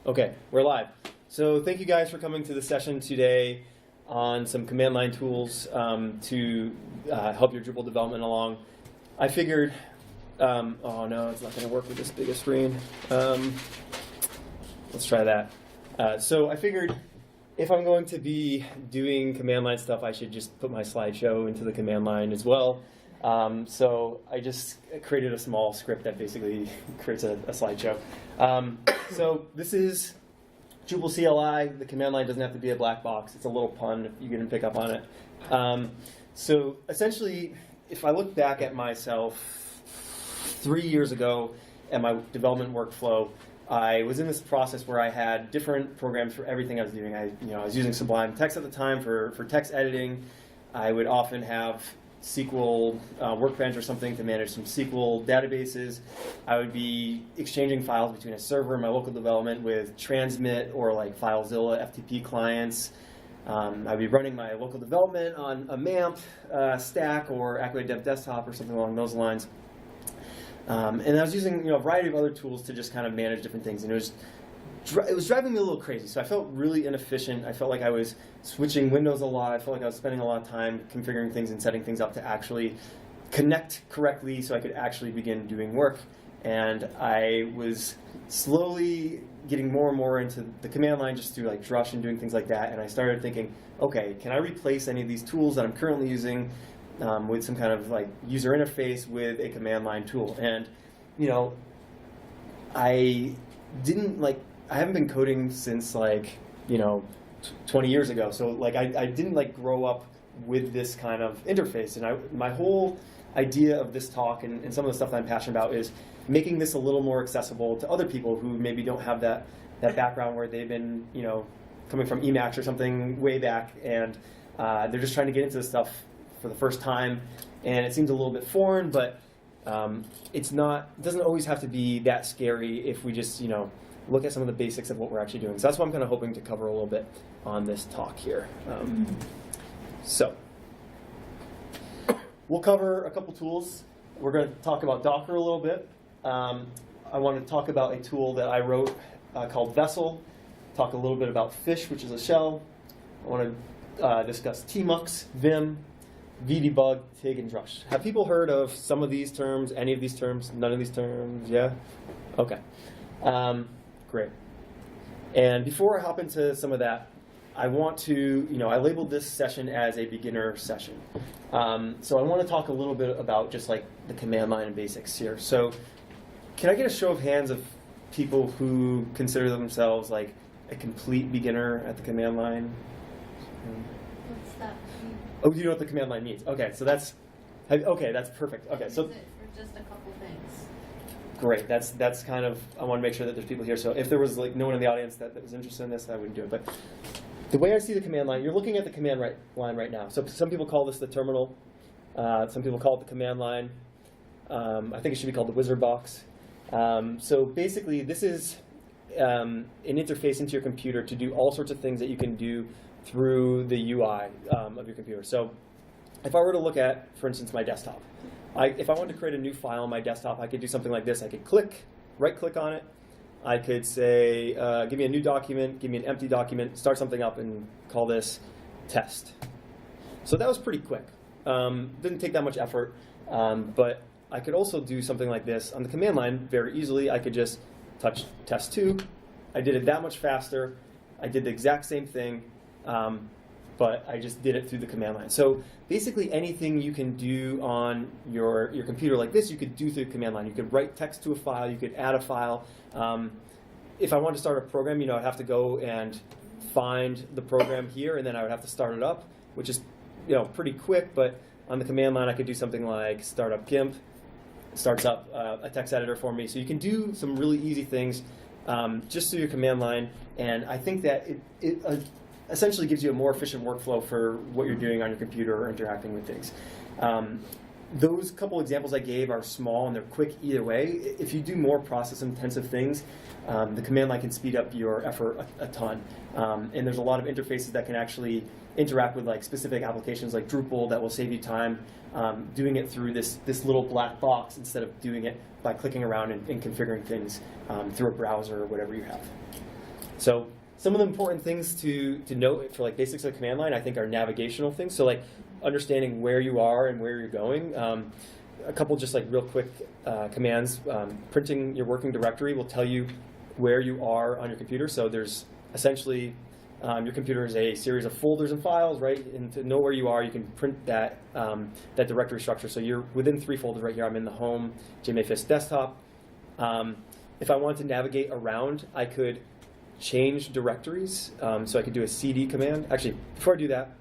Okay, we're live. So thank you guys for coming to the session today on some command line tools to help your Drupal development along. I figured, oh no, it's not going to work with this big a screen. Let's try that. So I figured if I'm going to be doing command line stuff, I should just put my slideshow into the command line as well. So I just created a small script that basically creates a slideshow. So this is Drupal CLI. The command line doesn't have to be a black box. It's a little pun if you didn't pick up on it. So essentially, if I look back at myself 3 years ago at my development workflow, I was in this process where I had different programs for everything I was doing. I was using SublimeText at the time for text editing. I would often have SQL Workbench or something to manage some SQL databases. I would be exchanging files between a server and my local development with Transmit or like FileZilla FTP clients. I'd be running my local development on a MAMP stack or Accolade Dev Desktop or something along those lines. And I was using a variety of other tools to just kind of manage different things. And it was driving me a little crazy. So I felt really inefficient. I felt like I was switching windows a lot. I felt like I was spending a lot of time configuring things and setting things up to actually connect correctly so I could actually begin doing work. And I was slowly getting more and more into the command line just through like Drush and doing things like that. And I started thinking, okay, can I replace any of these tools that I'm currently using with some kind of like user interface with a command line tool? And I haven't been coding since 20 years ago. So like I didn't grow up with this kind of interface. And my whole idea of this talk and some of the stuff that I'm passionate about is making this a little more accessible to other people who maybe don't have that background where they've been coming from Emacs or something way back, and they're just trying to get into this stuff for the first time. And it seems a little bit foreign, but it doesn't always have to be that scary if we just look at some of the basics of what we're actually doing. So that's what I'm kind of hoping to cover a little bit on this talk here. So we'll cover a couple tools. We're going to talk about Docker a little bit. I want to talk about a tool that I wrote called Vesl, talk a little bit about Fish, which is a shell. I want to discuss tmux, Vim, vdebug, TIG, and Drush. Have people heard of some of these terms, any of these terms, none of these terms? Yeah? Okay. Great. And before I hop into some of that, I want to, I labeled this session as a beginner session. So I want to talk a little bit about just like the command line and basics here. So can I get a show of hands of people who consider themselves like a complete beginner at the command line? What's that? Oh, you know what the command line means? Okay, so that's perfect. Okay, so use it for just a couple things. Great. That's kind of, I want to make sure that there's people here. So if there was like no one in the audience that was interested in this, I wouldn't do it. But the way I see the command line, you're looking at the command line right now. So some people call this the terminal. Some people call it the command line. I think it should be called the wizard box. So basically, this is an interface into your computer to do all sorts of things that you can do through the UI of your computer. So if I were to look at, for instance, my desktop, if I wanted to create a new file on my desktop, I could do something like this. I could right-click on it. I could say, give me a new document, give me an empty document, start something up, and call this test. So that was pretty quick. Didn't take that much effort, but I could also do something like this on the command line very easily. I could just touch test 2. I did it that much faster. I did the exact same thing, but I just did it through the command line. So basically anything you can do on your computer like this, you could do through the command line. You could write text to a file, you could add a file. If I wanted to start a program, I'd have to go and find the program here, and then I would have to start it up, which is pretty quick, but on the command line I could do something like startup GIMP. It starts up a text editor for me. So you can do some really easy things just through your command line, and I think that it essentially gives you a more efficient workflow for what you're doing on your computer or interacting with things. Those couple examples I gave are small and they're quick either way. If you do more process-intensive things, the command line can speed up your effort a ton. And there's a lot of interfaces that can actually interact with like specific applications like Drupal that will save you time doing it through this little black box instead of doing it by clicking around and configuring things through a browser or whatever you have. So some of the important things to note for like basics of the command line, I think, are navigational things. So like understanding where you are and where you're going. A couple just like real quick commands. Printing your working directory will tell you where you are on your computer. So there's essentially your computer is a series of folders and files, right? And to know where you are, you can print that that directory structure. So you're within 3 folders right here. I'm in the home GMA Fisk desktop. If I want to navigate around, I could change directories. So I could do a cd command. Actually, before I do that,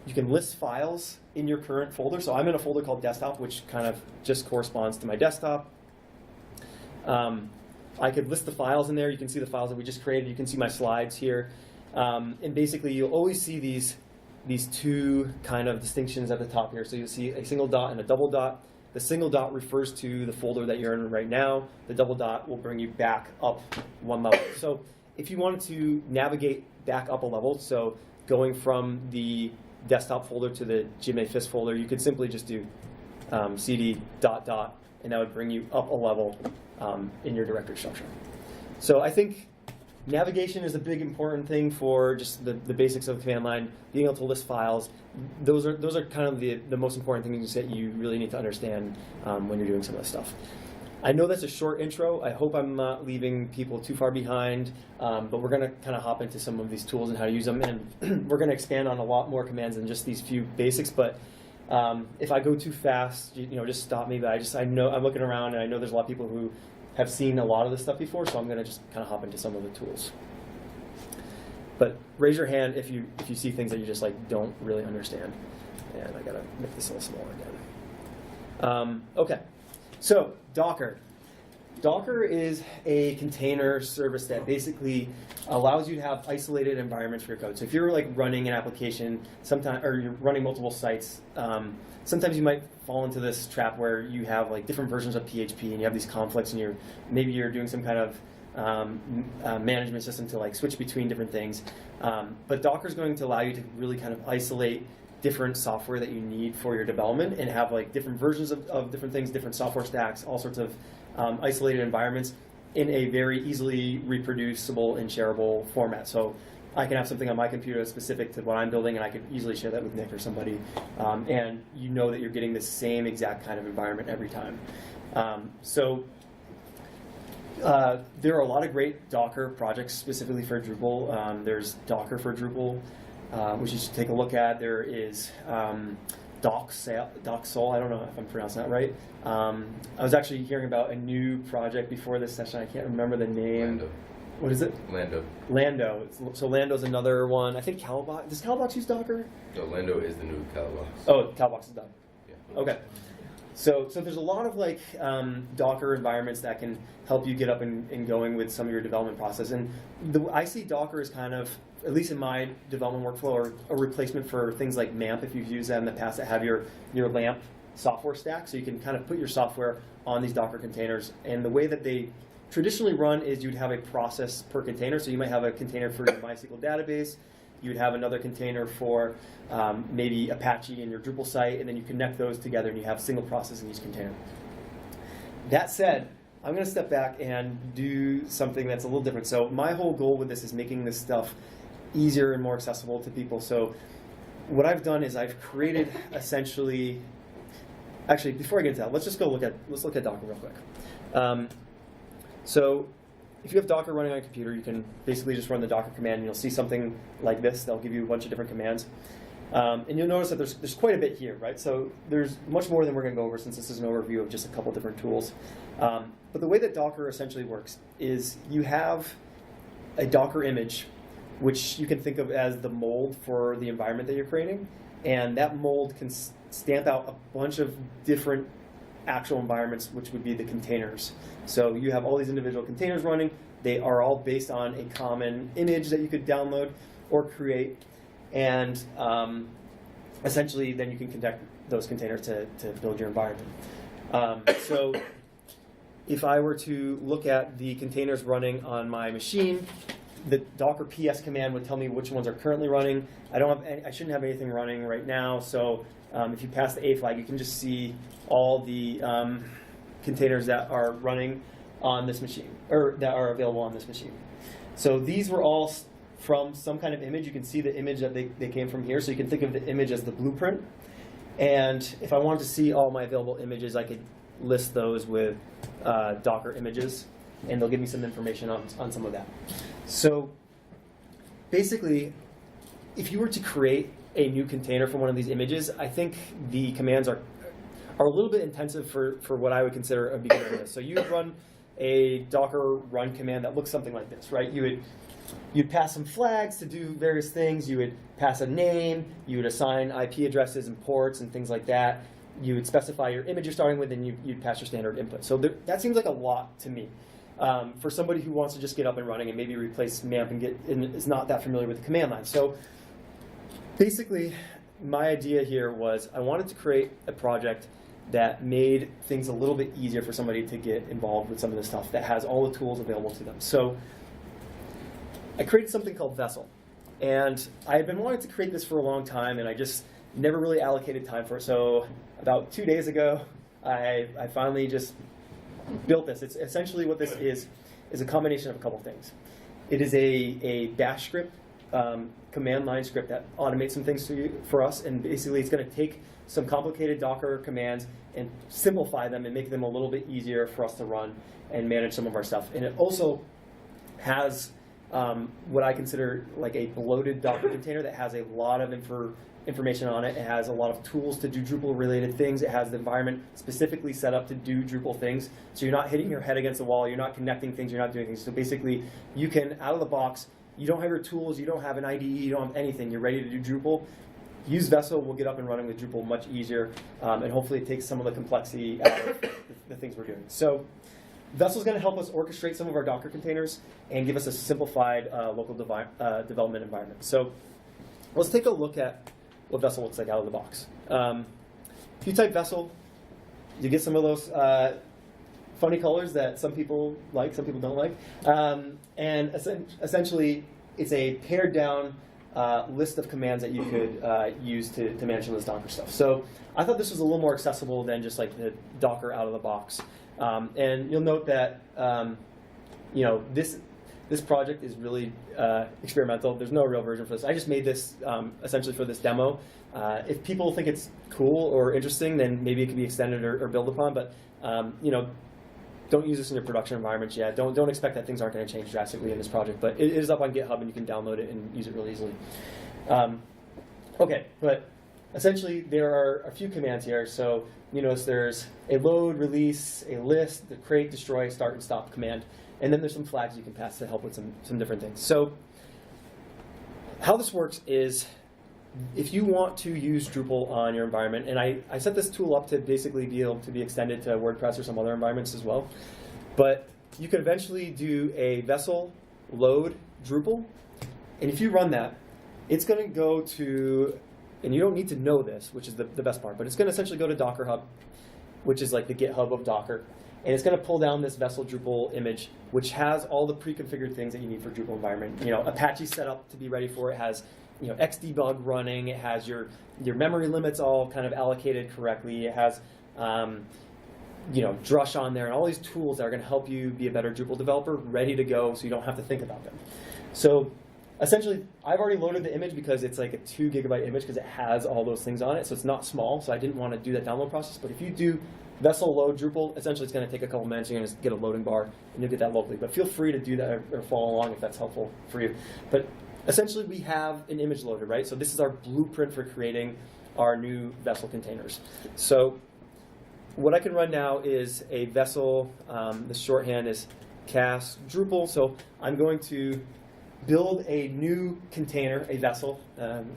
you can list files in your current folder. So I'm in a folder called desktop, which kind of just corresponds to my desktop. I could list the files in there. You can see the files that we just created. You can see my slides here. And basically, you'll always see these 2 kind of distinctions at the top here. So you'll see a single dot and a double dot. The single dot refers to the folder that you're in right now. The double dot will bring you back up 1 level. So if you wanted to navigate back up a level, so going from the desktop folder to the GMA Fisk folder, you could simply just do cd ... and that would bring you up a level in your directory structure. So I think navigation is a big important thing for just the basics of the command line, being able to list files. Those are kind of the most important things that you really need to understand when you're doing some of this stuff. I know that's a short intro. I hope I'm not leaving people too far behind, but we're going to kind of hop into some of these tools and how to use them, and we're going to expand on a lot more commands than just these few basics. But if I go too fast, just stop me. But I know I'm looking around, and I know there's a lot of people who have seen a lot of this stuff before, so I'm going to just kind of hop into some of the tools. But raise your hand if you see things that you just like don't really understand. And I got to make this a little smaller again. Okay. So Docker. Docker is a container service that basically allows you to have isolated environments for your code. So if you're like running an application, or you're running multiple sites, sometimes you might fall into this trap where you have like different versions of PHP and you have these conflicts, and maybe you're doing some kind of management system to like switch between different things. But Docker is going to allow you to really kind of isolate different software that you need for your development and have like different versions of different things, different software stacks, all sorts of isolated environments in a very easily reproducible and shareable format. So I can have something on my computer that's specific to what I'm building, and I can easily share that with Nick or somebody, and you know that you're getting the same exact kind of environment every time. There are a lot of great Docker projects specifically for Drupal. There's Docker for Drupal, which you should take a look at. There is Docksol. I don't know if I'm pronouncing that right. I was actually hearing about a new project before this session. I can't remember the name. Lando. What is it? Lando. So Lando's another one. I think Calbox. Does Calbox use Docker? No, Lando is the new Calbox. Oh, Calbox is done. Yeah. Okay. So there's a lot of like Docker environments that can help you get up and going with some of your development process. And I see Docker as kind of, at least in my development workflow, or a replacement for things like MAMP, if you've used that in the past, that have your LAMP software stack. So you can kind of put your software on these Docker containers. And the way that they traditionally run is you'd have a process per container. So you might have a container for your MySQL database. You'd have another container for maybe Apache in your Drupal site, and then you connect those together and you have a single process in each container. That said, I'm going to step back and do something that's a little different. So my whole goal with this is making this stuff easier and more accessible to people. So what I've done is I've created essentially, actually before I get into that, let's look at Docker real quick. So if you have Docker running on a computer, you can basically just run the Docker command, and you'll see something like this. They'll give you a bunch of different commands. And you'll notice that there's quite a bit here, right? So there's much more than we're going to go over, since this is an overview of just a couple different tools. But the way that Docker essentially works is you have a Docker image, which you can think of as the mold for the environment that you're creating. And that mold can stamp out a bunch of different actual environments, which would be the containers. So you have all these individual containers running. They are all based on a common image that you could download or create. And essentially, then you can connect those containers to build your environment. So if I were to look at the containers running on my machine, the Docker PS command would tell me which ones are currently running. I shouldn't have anything running right now. So if you pass the A flag, you can just see all the containers that are running on this machine, or that are available on this machine. So these were all from some kind of image. You can see the image that they came from here. So you can think of the image as the blueprint. And if I wanted to see all my available images, I could list those with Docker images, and they'll give me some information on some of that. So basically, if you were to create a new container from one of these images, I think the commands are a little bit intensive for what I would consider a beginner list. So you would run a Docker run command that looks something like this, right? You'd pass some flags to do various things. You would pass a name. You would assign IP addresses and ports and things like that. You would specify your image you're starting with, and you'd pass your standard input. So that seems like a lot to me. For somebody who wants to just get up and running and maybe replace MAMP and is not that familiar with the command line. So basically, my idea here was I wanted to create a project that made things a little bit easier for somebody to get involved with some of this stuff, that has all the tools available to them. So I created something called Vesl. And I had been wanting to create this for a long time, and I just never really allocated time for it. So about 2 days ago, I finally just built this. It's essentially what this is a combination of a couple things. It is a bash script, command line script that automates some things for us, and basically it's going to take some complicated Docker commands and simplify them and make them a little bit easier for us to run and manage some of our stuff. And it also has what I consider like a bloated Docker container that has a lot of information on it. It has a lot of tools to do Drupal-related things. It has the environment specifically set up to do Drupal things. So you're not hitting your head against the wall. You're not connecting things. You're not doing things. So basically, you can, out of the box, you don't have your tools. You don't have an IDE. You don't have anything. You're ready to do Drupal. Use Vesl. We'll get up and running with Drupal much easier. And hopefully it takes some of the complexity out of the things we're doing. So Vesl is going to help us orchestrate some of our Docker containers and give us a simplified local development environment. So let's take a look at what Vesl looks like out of the box. If you type Vesl, you get some of those funny colors that some people like, some people don't like. And essentially, it's a pared down list of commands that you could use to manage some of this Docker stuff. So I thought this was a little more accessible than just like the Docker out of the box. And you'll note that this project is really experimental. There's no real version for this. I just made this essentially for this demo. If people think it's cool or interesting, then maybe it can be extended or built upon. But don't use this in your production environments yet. Don't expect that things aren't going to change drastically in this project. But it is up on GitHub, and you can download it and use it really easily. Okay, but essentially there are a few commands here. So you notice there's a load, release, a list, the create, destroy, start, and stop command. And then there's some flags you can pass to help with some different things. So how this works is if you want to use Drupal on your environment, and I set this tool up to basically be able to be extended to WordPress or some other environments as well, but you can eventually do a Vesl load Drupal, and if you run that, it's going to go to, and you don't need to know this, which is the best part, but it's going to essentially go to Docker Hub, which is like the GitHub of Docker. And it's going to pull down this Vesl Drupal image, which has all the pre-configured things that you need for Drupal environment. Apache set up to be ready for it. It has, XDebug running. It has your memory limits all kind of allocated correctly. It has, Drush on there, and all these tools that are going to help you be a better Drupal developer, ready to go, so you don't have to think about them. So essentially, I've already loaded the image because it's like a 2 gigabyte image because it has all those things on it. So it's not small. So I didn't want to do that download process. But if you do Vesl load Drupal, essentially it's going to take a couple minutes. You're going to get a loading bar, and you'll get that locally. But feel free to do that or follow along if that's helpful for you. But essentially, we have an image loader, right? So this is our blueprint for creating our new Vesl containers. So what I can run now is a Vesl. The shorthand is cast Drupal. So I'm going to build a new container, a Vesl.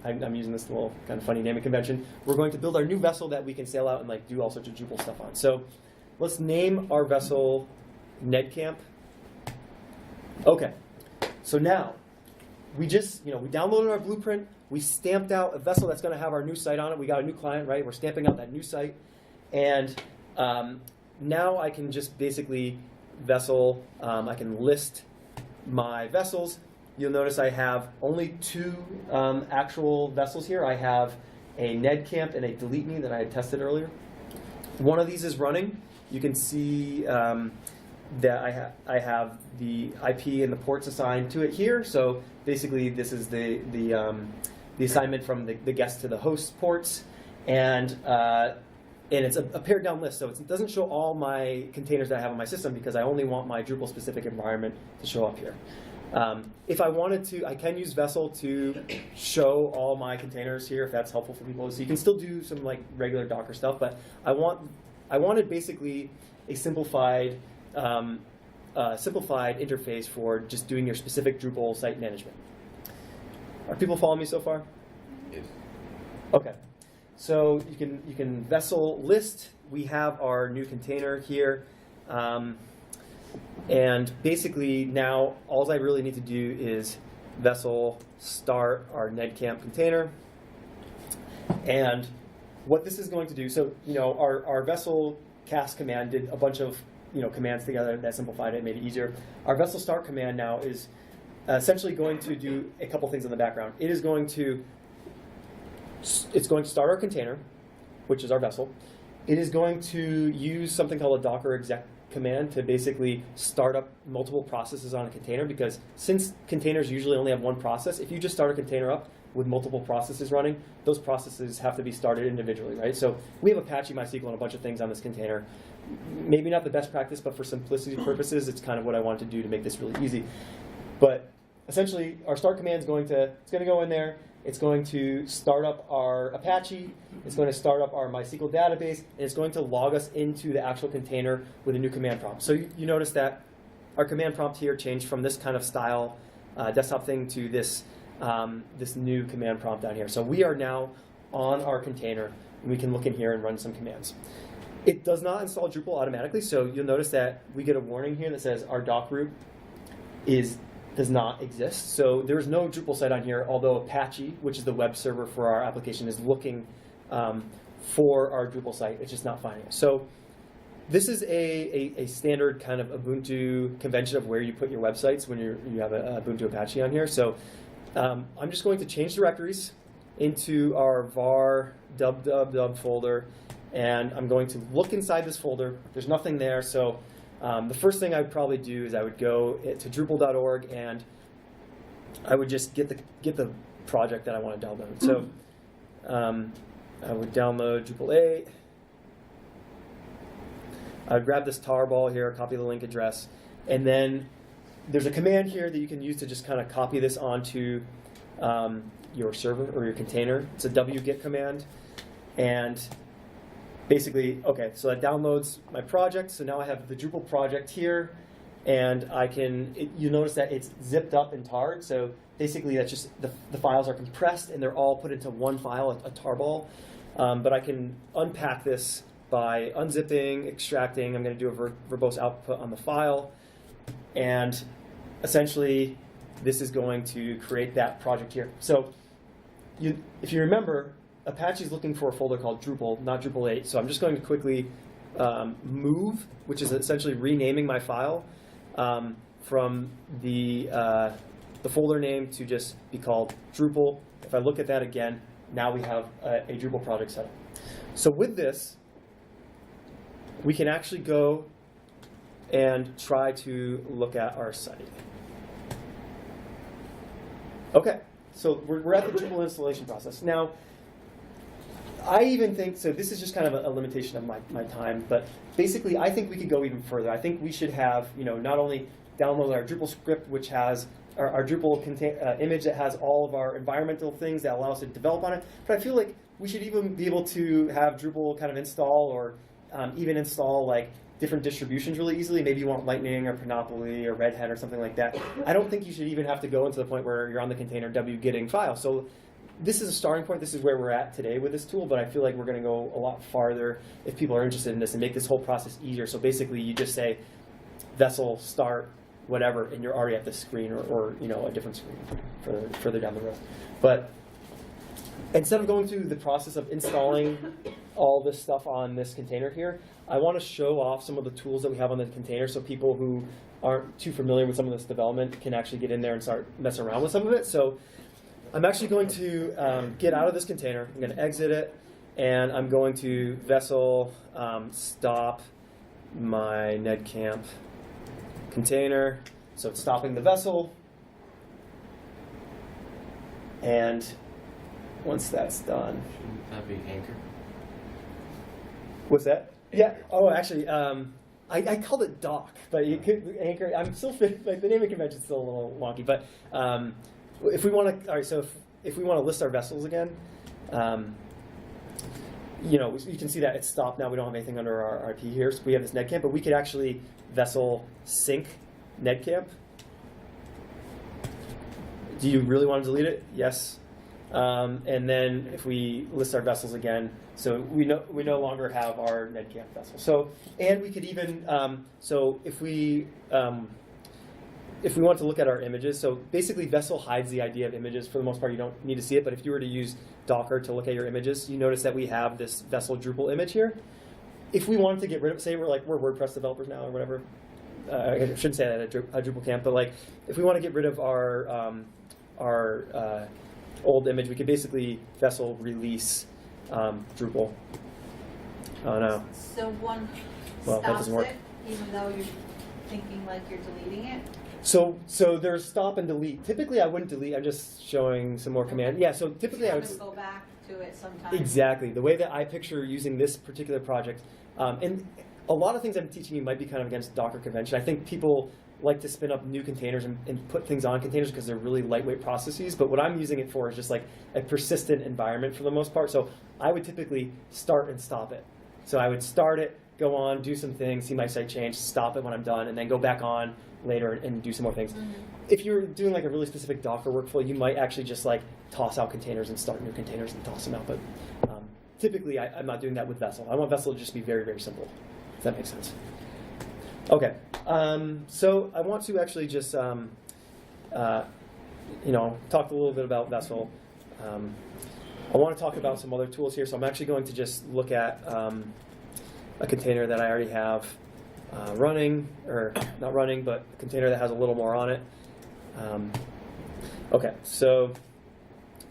I'm using this little kind of funny naming convention. We're going to build our new Vesl that we can sail out and do all sorts of Drupal stuff on. So let's name our Vesl Nedcamp. Okay, so now we just, we downloaded our blueprint. We stamped out a Vesl that's going to have our new site on it. We got a new client, right? We're stamping out that new site. And now I can just basically Vesl, I can list my Vesls. You'll notice I have only 2 actual Vesls here. I have a Nedcamp and a delete me that I had tested earlier. One of these is running. You can see that I have the IP and the ports assigned to it here. So basically, this is the assignment from the guest to the host ports, and it's a pared down list. So it doesn't show all my containers that I have on my system because I only want my Drupal specific environment to show up here. If I wanted to, I can use Vesl to show all my containers here if that's helpful for people. So you can still do some like regular Docker stuff, but I wanted basically a simplified interface for just doing your specific Drupal site management. Are people following me so far? Yes. Okay. So you can Vesl list. We have our new container here. And basically now all I really need to do is Vesl start our nedcamp container. And what this is going to do, so our Vesl cast command did a bunch of commands together that simplified it, made it easier. Our Vesl start command now is essentially going to do a couple things in the background. It's going to start our container, which is our Vesl. It is going to use something called a Docker exec command to basically start up multiple processes on a container, because since containers usually only have one process, if you just start a container up with multiple processes running, those processes have to be started individually, right? So we have Apache, MySQL, and a bunch of things on this container. Maybe not the best practice, but for simplicity purposes, it's kind of what I wanted to do to make this really easy. But essentially, our start command is going to go in there. It's going to start up our Apache. It's going to start up our MySQL database, and it's going to log us into the actual container with a new command prompt. So you notice that our command prompt here changed from this kind of style desktop thing to this new command prompt down here. So we are now on our container, and we can look in here and run some commands. It does not install Drupal automatically, so you'll notice that we get a warning here that says our doc root does not exist. So there is no Drupal site on here, although Apache, which is the web server for our application, is looking for our Drupal site. It's just not finding it. So this is a standard kind of Ubuntu convention of where you put your websites when you have a Ubuntu Apache on here. So I'm just going to change directories into our var dub folder, and I'm going to look inside this folder. There's nothing there, so the first thing I would probably do is I would go to Drupal.org and I would just get the project that I want to download. So I would download Drupal 8. I would grab this tarball here, copy the link address, and then there's a command here that you can use to just kind of copy this onto your server or your container. It's a wget command, and basically, okay, so that downloads my project. So now I have the Drupal project here, and you notice that it's zipped up and tarred. So basically, that's just the files are compressed and they're all put into one file, a tarball. But I can unpack this by unzipping, extracting. I'm going to do a verbose output on the file, and essentially, this is going to create that project here. So if you remember, Apache is looking for a folder called Drupal, not Drupal 8. So I'm just going to quickly move, which is essentially renaming my file from the folder name to just be called Drupal. If I look at that again, now we have a Drupal project set up. So with this, we can actually go and try to look at our site. Okay, so we're at the Drupal installation process. Now, I even think, so this is just kind of a limitation of my time, but basically I think we could go even further. I think we should have, not only download our Drupal script, which has our Drupal image that has all of our environmental things that allow us to develop on it, but I feel like we should even be able to have Drupal kind of install or even install like different distributions really easily. Maybe you want Lightning or Panoply or Red Hat or something like that. I don't think you should even have to go into the point where you're on the container wgetting file. So this is a starting point. This is where we're at today with this tool, but I feel like we're going to go a lot farther if people are interested in this and make this whole process easier. So basically, you just say Vesl start whatever, and you're already at this screen or a different screen further down the road. But instead of going through the process of installing all this stuff on this container here, I want to show off some of the tools that we have on the container so people who aren't too familiar with some of this development can actually get in there and start messing around with some of it. So I'm actually going to get out of this container. I'm going to exit it, and I'm going to Vesl stop my nedcamp container, so it's stopping the Vesl. And once that's done, Shouldn't that be anchor? what's that? Yeah. Oh, actually, I called it doc, but you could anchor. I'm still like the naming convention is still a little wonky. But if we want to, all right. So if we want to list our vessels again, you know, you can see that it's stopped now. We don't have anything under our IP here. So we have this netcamp, but we could actually Vesl sync netcamp. Do you really want to delete it? Yes. And then if we list our vessels again, so we no longer have our netcamp vessel. So, and we could even so if we want to look at our images, so basically Vesl hides the idea of images. For the most part, you don't need to see it. But if you were to use Docker to look at your images, you notice that we have this Vesl Drupal image here. If we wanted to get rid of, say we're WordPress developers now or whatever. I shouldn't say that at Drupal camp, but like if we want to get rid of our old image, we could basically Vesl release Drupal. Oh no. So one Well, that stops doesn't work. it, even though you're thinking like you're deleting it? So there's stop and delete. Typically I wouldn't delete, I'm just showing some more command. Yeah, so typically I You would have to go back to it sometime. exactly. The way that I picture using this particular project, and a lot of things I'm teaching you might be kind of against Docker convention. I think people like to spin up new containers and put things on containers because they're really lightweight processes. But what I'm using it for is just like a persistent environment for the most part. So I would typically start and stop it. So I would start it, go on, do some things, see my site change, stop it when I'm done, and then go back on later and do some more things. Mm-hmm. If you're doing like a really specific Docker workflow, you might actually just like toss out containers and start new containers and toss them out. But typically I'm not doing that with Vesl. I want Vesl to just be very, very simple. If that makes sense. Okay, so I want to actually just, talk a little bit about Vesl. I want to talk about some other tools here, so I'm actually going to just look at a container that I already have running, or not running, but a container that has a little more on it. Okay, so,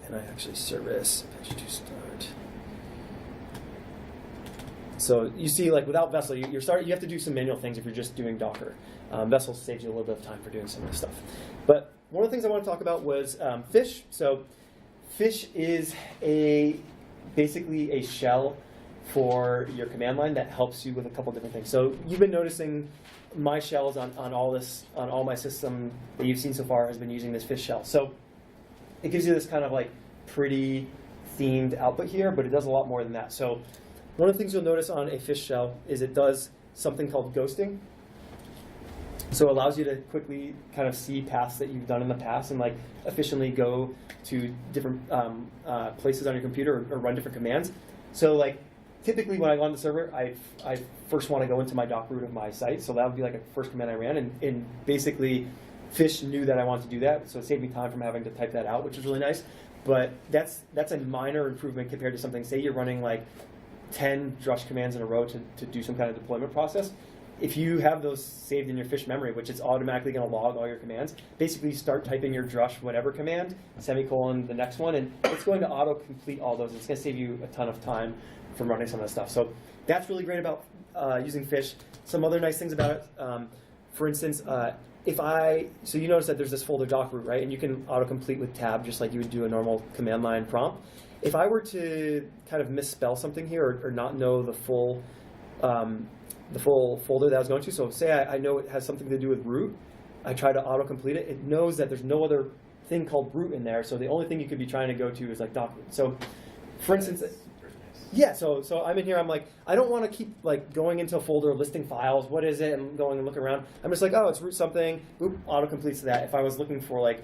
and I actually service PHP Storm. So you see, like without Vesl, you have to do some manual things if you're just doing Docker. Vesl saves you a little bit of time for doing some of this stuff. But one of the things I want to talk about was Fish. So Fish is basically a shell for your command line that helps you with a couple different things. So you've been noticing my shells on all my system that you've seen so far has been using this Fish shell. So it gives you this kind of like pretty themed output here, but it does a lot more than that. So one of the things you'll notice on a Fish shell is it does something called ghosting. So it allows you to quickly kind of see tasks that you've done in the past and like efficiently go to different places on your computer or run different commands. So like typically when I go on the server, I first want to go into my doc root of my site. So that would be like a first command I ran, and basically Fish knew that I wanted to do that, so it saved me time from having to type that out, which is really nice. But that's a minor improvement compared to something. Say you're running like 10 Drush commands in a row to do some kind of deployment process. If you have those saved in your Fish memory, which it's automatically going to log all your commands, basically start typing your Drush whatever command, semicolon the next one, and it's going to auto-complete all those. It's going to save you a ton of time from running some of that stuff. So that's really great about using Fish. Some other nice things about it, for instance, so you notice that there's this folder doc root, right? And you can auto-complete with tab just like you would do a normal command line prompt. If I were to kind of misspell something here or not know the full folder that I was going to, so say I know it has something to do with root, I try to auto-complete it, it knows that there's no other thing called root in there, so the only thing you could be trying to go to is like doc root. So for instance, yeah, so I'm in here, I'm like, I don't want to keep like going into a folder, listing files, what is it, and going and looking around. I'm just like, oh, it's root something, boop, auto-completes to that. If I was looking for like,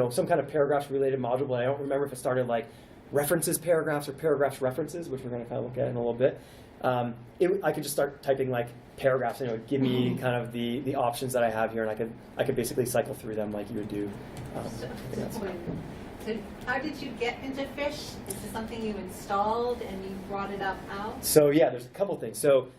some kind of paragraphs related module, but I don't remember if it started like references paragraphs or paragraphs references, which we're going to kind of look at in a little bit. I could just start typing like paragraphs, and it would give me kind of the options that I have here, and I could basically cycle through them like you would do. So how did you get into Fish? Is this something you installed and you brought it out? So yeah, there's a couple things. So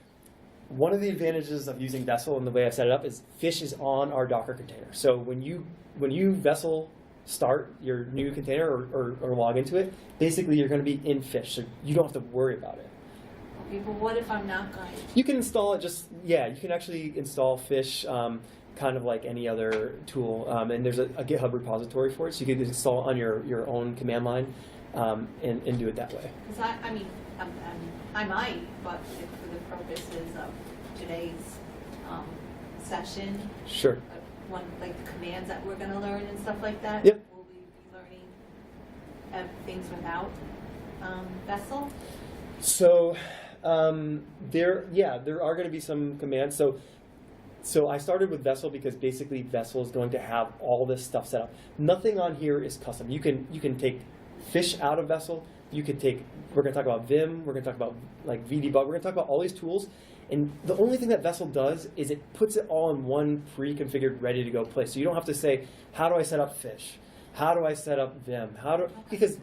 one of the advantages of using Vesl and the way I set it up is Fish is on our Docker container. So when you Vesl start your new container or log into it, basically you're going to be in Fish, so you don't have to worry about it. people, what if I'm not going to? You can install it you can actually install Fish kind of like any other tool. And there's a GitHub repository for it, so you can install it on your own command line and do it that way. Because I mean, I might, but for the purposes of today's session, Sure. Like the commands that we're going to learn and stuff like that, Yep. will we be learning things without Vesl? So there are going to be some commands. So I started with Vesl because basically Vesl is going to have all this stuff set up. Nothing on here is custom. You can take Fish out of Vesl. We're going to talk about Vim. We're going to talk about like VDebug. We're going to talk about all these tools. And the only thing that Vesl does is it puts it all in one pre-configured, ready-to-go place. So you don't have to say, how do I set up Fish? How do I set up Vim? Because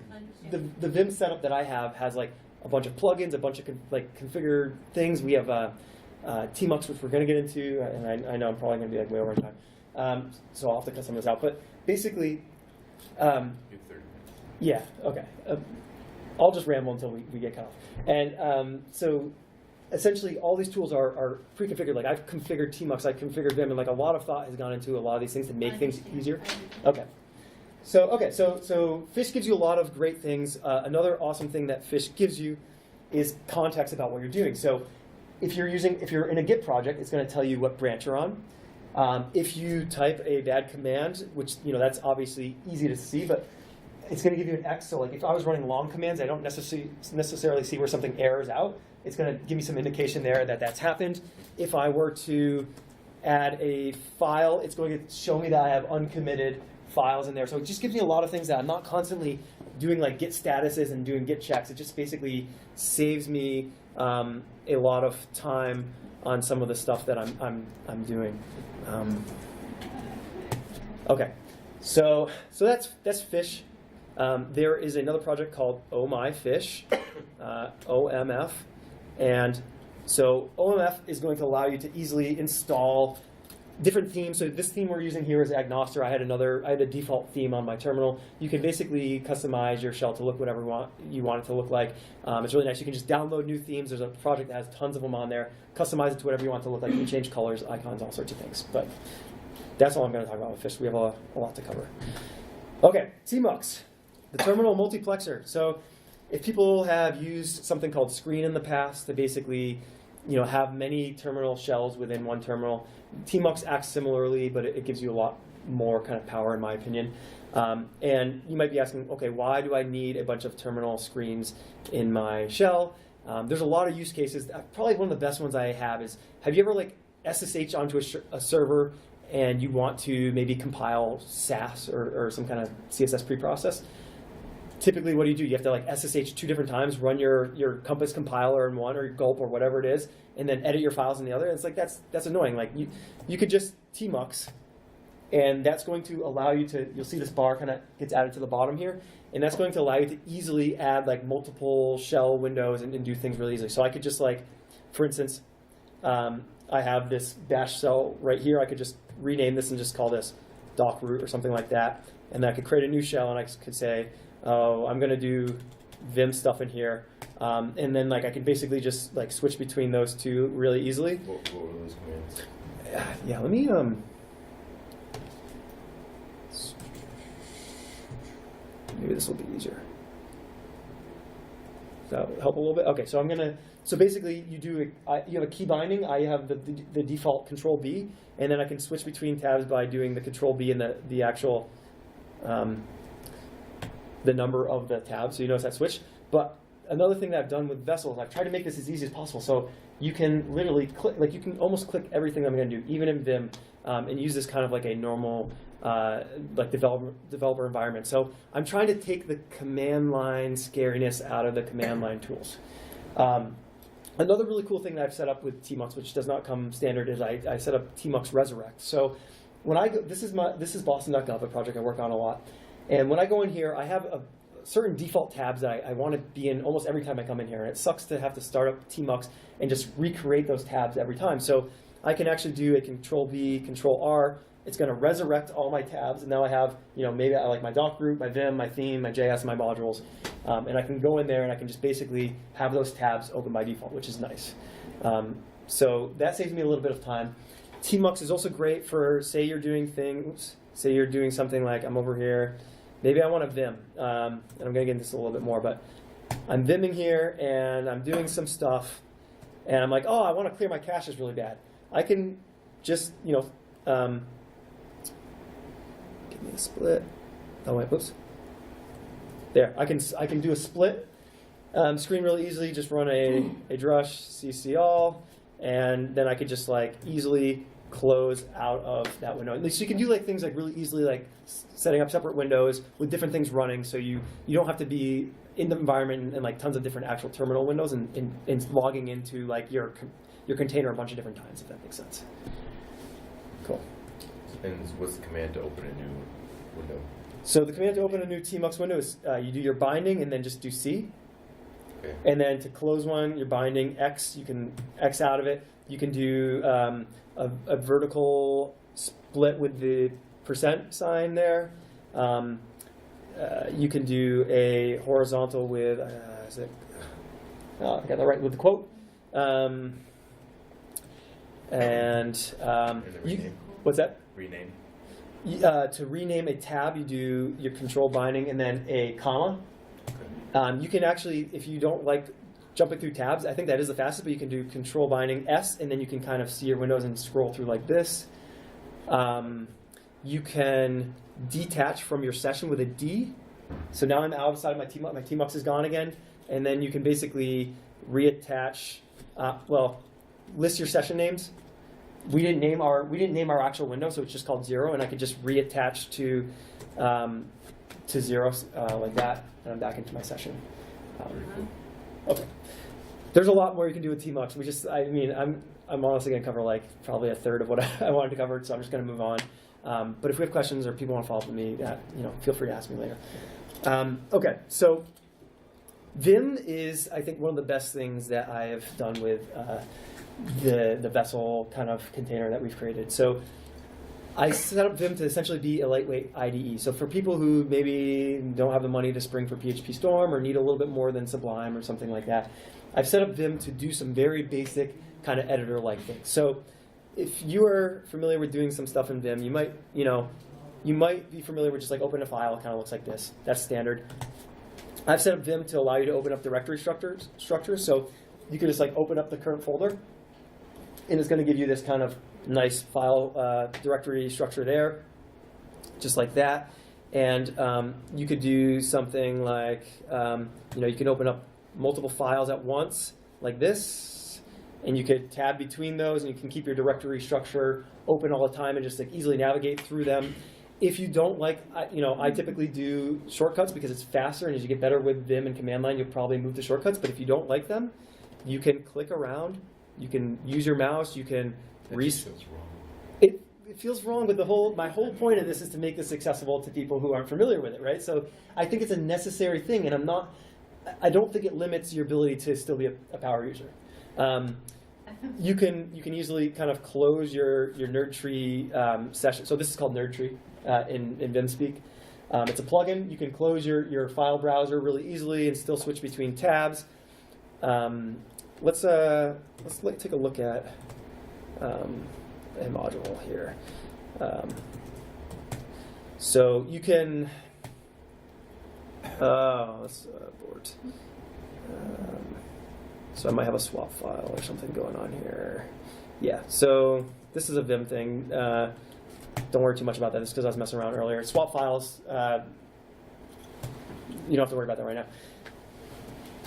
the Vim setup that I have has like a bunch of plugins, a bunch of configured things. We have tmux, which we're going to get into, and I know I'm probably going to be like way over time, so I'll have to cut some of this out. But basically, yeah, okay. I'll just ramble until we get cut off. And so essentially, all these tools are pre-configured. Like I've configured tmux, I've configured Vim, and like a lot of thought has gone into a lot of these things to make things easier. Okay. So Fish gives you a lot of great things. Another awesome thing that Fish gives you is context about what you're doing. So if you're in a Git project, it's going to tell you what branch you're on. If you type a bad command, which that's obviously easy to see, but it's going to give you an X. So like if I was running long commands, I don't necessarily see where something errors out. It's going to give me some indication there that that's happened. If I were to add a file, it's going to show me that I have uncommitted files in there. So it just gives me a lot of things that I'm not constantly doing like Git statuses and doing Git checks. It just basically saves me a lot of time on some of the stuff that I'm doing. Okay, so that's Fish. There is another project called OMF, OMF, and so OMF is going to allow you to easily install different themes. So this theme we're using here is Agnoster. I had a default theme on my terminal. You can basically customize your shell to look whatever you want it to look like. It's really nice. You can just download new themes. There's a project that has tons of them on there. Customize it to whatever you want it to look like. You can change colors, icons, all sorts of things. But that's all I'm going to talk about with Fish. We have a lot to cover. Okay, tmux, the terminal multiplexer. So if people have used something called Screen in the past to basically have many terminal shells within one terminal, tmux acts similarly, but it gives you a lot more kind of power, in my opinion. And you might be asking, okay, why do I need a bunch of terminal screens in my shell? There's a lot of use cases. Probably one of the best ones I have is, have you ever like SSH onto a server and you want to maybe compile Sass or some kind of CSS preprocess? Typically, what do? You have to like SSH 2 different times, run your Compass compiler in one, or your Gulp, or whatever it is, and then edit your files in the other. And it's like that's annoying. Like you could just tmux, and that's going to allow you to. You'll see this bar kind of gets added to the bottom here, and that's going to allow you to easily add like multiple shell windows and do things really easily. So I could just like, for instance, I have this bash shell right here. I could just rename this and just call this doc root or something like that, and then I could create a new shell, and I could say, oh, I'm going to do Vim stuff in here. And then like I can basically just like switch between those two really easily. What were those commands? Yeah, let me maybe this will be easier. That would help a little bit. Okay, so so basically you have a key binding. I have the default Control B, and then I can switch between tabs by doing the Control B and the actual the number of the tabs, so you notice that switch. But another thing that I've done with Vesl is I've tried to make this as easy as possible. So you can literally click, like you can almost click everything I'm going to do, even in Vim, and use this kind of like a normal like developer environment. So I'm trying to take the command line scariness out of the command line tools. Another really cool thing that I've set up with tmux, which does not come standard, is I set up tmux resurrect. So when I go, this is Boston.gov, a project I work on a lot. And when I go in here, I have certain default tabs that I want to be in almost every time I come in here. And it sucks to have to start up tmux and just recreate those tabs every time. So I can actually do a Control B, Control R. It's going to resurrect all my tabs. And now I have, maybe I like my doc group, my Vim, my theme, my JS, my modules. And I can go in there and I can just basically have those tabs open by default, which is nice. So that saves me a little bit of time. Tmux is also great for, say you're doing things, say you're doing something like, I'm over here, maybe I want to Vim. And I'm going to get into this a little bit more, but I'm Vimming here and I'm doing some stuff and I'm like, oh, I want to clear my caches really bad. I can just, give me a split. Oh wait, whoops. There, I can do a split screen really easily. Just run a Drush CC all, and then I could just like easily close out of that window. So you can do like things like really easily, like setting up separate windows with different things running, so you don't have to be in the environment and like tons of different actual terminal windows and logging into like your container a bunch of different times, if that makes sense. Cool. And what's the command to open a new window? So the command to open a new Tmux window is you do your binding and then just do C. Okay. And then to close one, you're binding X. You can X out of it. You can do a vertical split with the % sign there. You can do a horizontal with, I got that right, with the quote. What's that? Rename. To rename a tab, you do your control binding and then a comma. You can actually, if you don't like jumping through tabs, I think that is the fastest, but you can do control binding S, and then you can kind of see your windows and scroll through like this. You can detach from your session with a D. So now I'm outside my Tmux. My Tmux is gone again, and then you can basically reattach. List your session names. We didn't name our actual window, so it's just called 0, and I could just reattach to 0 like that, and I'm back into my session. Okay. There's a lot more you can do with Tmux. I'm honestly going to cover like probably a third of what I wanted to cover, so I'm just going to move on. But if we have questions or people want to follow up with me, feel free to ask me later. Okay, so Vim is, I think, one of the best things that I have done with the Vesl kind of container that we've created. So I set up Vim to essentially be a lightweight IDE. So for people who maybe don't have the money to spring for PHP Storm or need a little bit more than Sublime or something like that, I've set up Vim to do some very basic kind of editor-like things. So if you are familiar with doing some stuff in Vim, you might be familiar with just like open a file. It kind of looks like this. That's standard. I've set up Vim to allow you to open up directory structures. So you can just like open up the current folder, and it's going to give you this kind of nice file directory structure there, just like that. And you could do something like, you can open up multiple files at once, like this, and you could tab between those, and you can keep your directory structure open all the time and just like easily navigate through them. If you don't like, I typically do shortcuts because it's faster, and as you get better with Vim and command line, you'll probably move to shortcuts. But if you don't like them, you can click around, you can use your mouse, you can Feels wrong. It feels wrong, but my whole point of this is to make this accessible to people who aren't familiar with it, right? So I think it's a necessary thing, and I don't think it limits your ability to still be a power user. You can easily kind of close your nerd tree session. So this is called nerd tree in Vim speak. It's a plugin. You can close your file browser really easily and still switch between tabs. Let's take a look at a module here. So you can. Let's abort. So I might have a swap file or something going on here. Yeah, so this is a Vim thing. Don't worry too much about that. It's because I was messing around earlier. Swap files, you don't have to worry about that right now.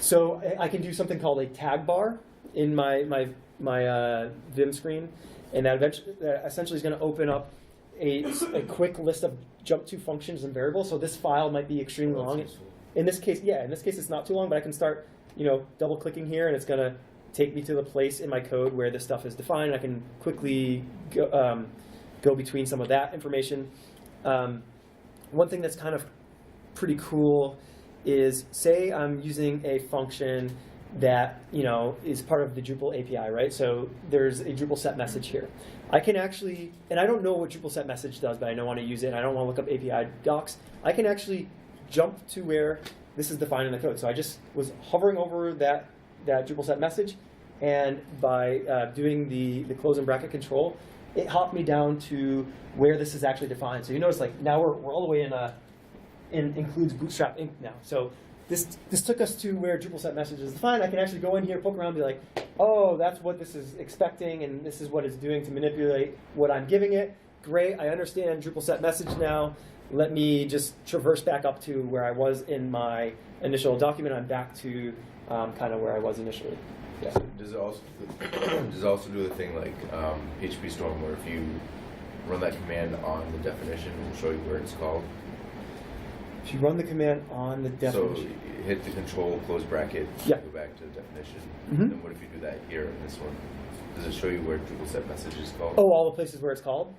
So I can do something called a tag bar in my Vim screen, and that essentially is going to open up a quick list of jump to functions and variables. So this file might be extremely long. In this case, it's not too long, but I can start double clicking here, and it's going to take me to the place in my code where this stuff is defined. I can quickly go between some of that information. One thing that's kind of pretty cool is, say I'm using a function that is part of the Drupal API, right? So there's a Drupal set message here. I can actually, and I don't know what Drupal set message does, but I don't want to use it, and I don't want to look up API docs. I can actually jump to where this is defined in the code. So I just was hovering over that Drupal set message, and by doing the close and bracket control, it hopped me down to where this is actually defined. So you notice, like, now we're all the way in includes Bootstrap Inc. now. So this took us to where Drupal set message is defined. I can actually go in here, poke around, and be like, oh, that's what this is expecting, and this is what it's doing to manipulate what I'm giving it. Great, I understand Drupal set message now. Let me just traverse back up to where I was in my initial document. I'm back to kind of where I was initially. Yeah. Does it also do the thing like PHP Storm, where if you run that command on the definition, it will show you where it's called? If you run the command on the definition. So you hit the control, close bracket, yeah. go back to the definition. Mm-hmm. Then what if you do that here in this one? Does it show you where Drupal set message is called? Oh, all the places where it's called?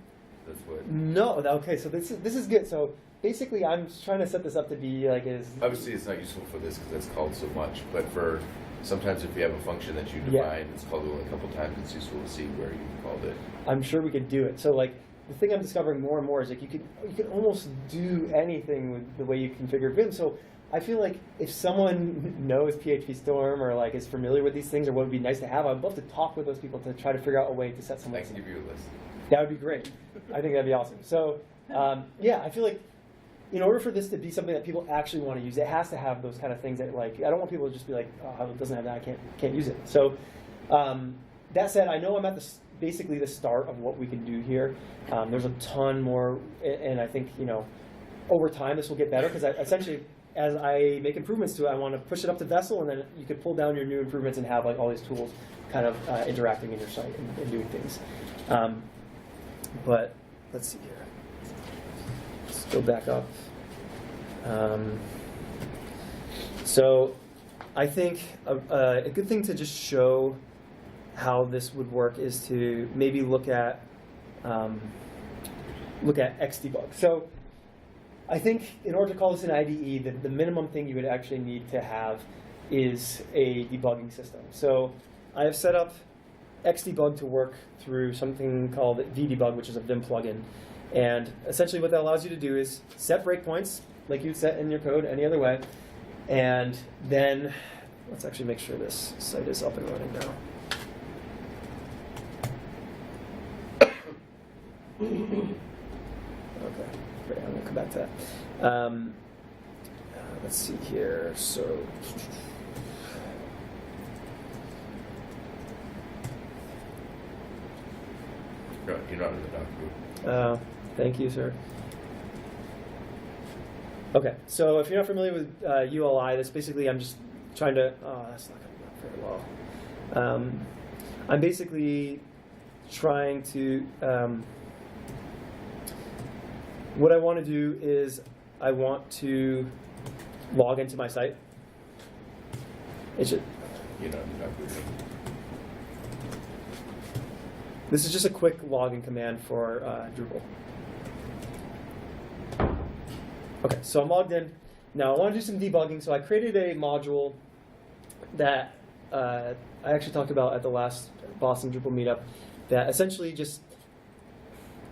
That's what. No. Okay. So this is good. So basically, I'm trying to set this up to be like as. Obviously, it's not useful for this because it's called so much. But for sometimes, if you have a function that you define, it's called only a couple times. It's useful to see where you called it. I'm sure we could do it. So like. The thing I'm discovering more and more is like you can almost do anything with the way you configure Vim. So I feel like if someone knows PHP Storm or like is familiar with these things or what would be nice to have, I'd love to talk with those people to try to figure out a way to set something. I can give you a list. That would be great. I think that'd be awesome. So yeah, I feel like in order for this to be something that people actually want to use, it has to have those kind of things that like I don't want people to just be like, oh, it doesn't have that, I can't use it. So that said, I know I'm at basically the start of what we can do here. There's a ton more, and I think, over time this will get better because essentially, as I make improvements to it, I want to push it up to Vesl, and then you could pull down your new improvements and have like all these tools kind of interacting in your site and doing things. But let's see here. Let's go back up. So I think a good thing to just show how this would work is to maybe look at XDebug. So I think in order to call this an IDE, the minimum thing you would actually need to have is a debugging system. So I have set up XDebug to work through something called VDebug, which is a Vim plugin. And essentially what that allows you to do is set breakpoints, like you'd set in your code any other way. And then, let's actually make sure this site is up and running now. Okay, great. I'm going to come back to that. Let's see here. So, No, you're not in the doc group. Thank you, sir. Okay, so if you're not familiar with ULI, that's basically I'm just trying to. Oh, that's not coming up very well. I'm basically trying to. What I want to do is I want to log into my site. It should. You're not in the doc group. This is just a quick login command for Drupal. Okay, so I'm logged in. Now I want to do some debugging, so I created a module that I actually talked about at the last Boston Drupal meetup that essentially just,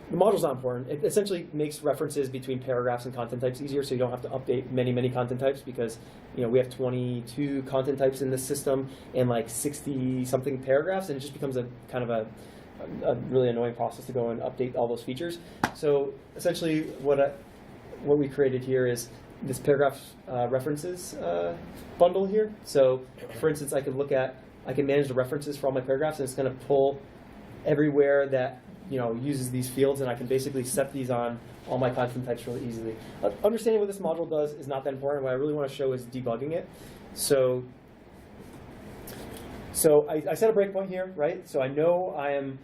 the module's not important. It essentially makes references between paragraphs and content types easier, so you don't have to update many content types because we have 22 content types in this system and like 60-something paragraphs, and it just becomes a kind of a really annoying process to go and update all those features. So essentially what we created here is this paragraph references bundle here. So for instance, I can manage the references for all my paragraphs, and it's going to pull everywhere that uses these fields, and I can basically set these on all my content types really easily. Understanding what this module does is not that important. What I really want to show is debugging it. So I set a breakpoint here, right? So I know I am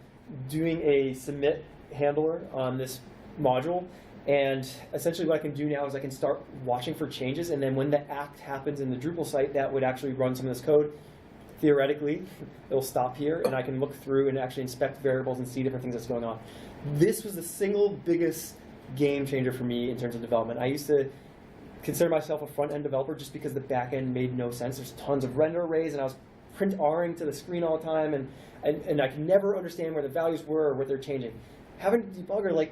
doing a submit handler on this module, and essentially what I can do now is I can start watching for changes, and then when the act happens in the Drupal site, that would actually run some of this code. Theoretically, it will stop here, and I can look through and actually inspect variables and see different things that's going on. This was the single biggest game changer for me in terms of development. I used to consider myself a front-end developer just because the back-end made no sense. There's tons of render arrays, and I was print R-ing to the screen all the time, and I could never understand where the values were or what they're changing. Having a debugger